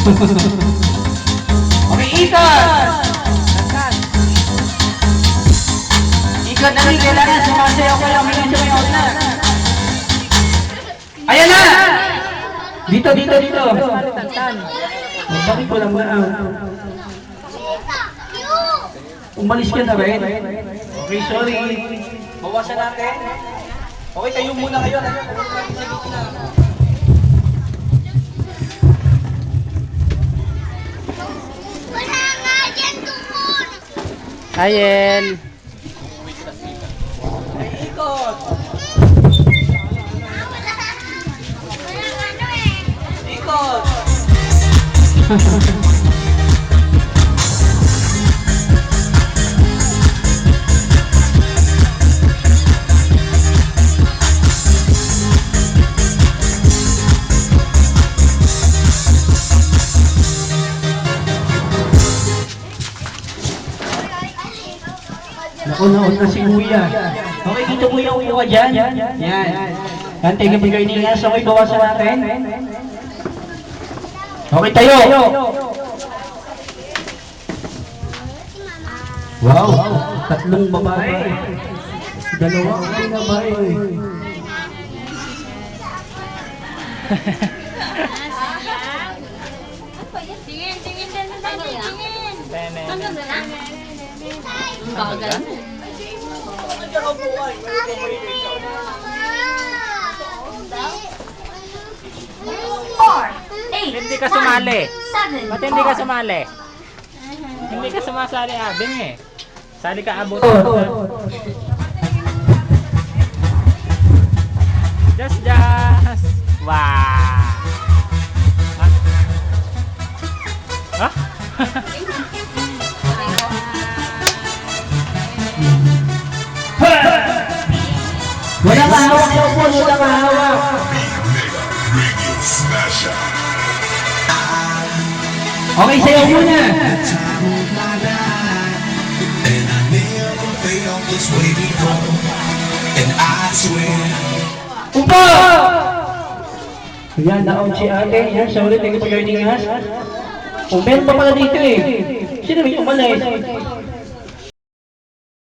Okay, ikot! Ikot na rin, kailangan sumasayaw ko lang hingin sa may out na. Ayan na! Dito. Bakit ko lang na umalis ka na rin? Okay, sorry. Bawasan natin. Okay, tayo muna kayo. Ayel. Ikot! Ikot! Naku, naon na si Kuya. Okay, dito Kuya, uyo ka dyan. Yan. Kante ka pagkainingas. Okay, bawasan natin. Okay, tayo. Wow, tatlong babae. Dalawa ang babae. Tingin din na tingin. Bagal. Hindi ka sumali. Ba't hindi ka sumali? Hindi ka sumasali, Abing eh. Sali ka abot. Just. Wow. Ha? Walang hawak daw po, walang hawak. Okay, sayaw muna. Upo! Yan, naon si ate. Yan, sorry, thank you for joining us. Oh, meron pa pala dito eh. Sino may umalis?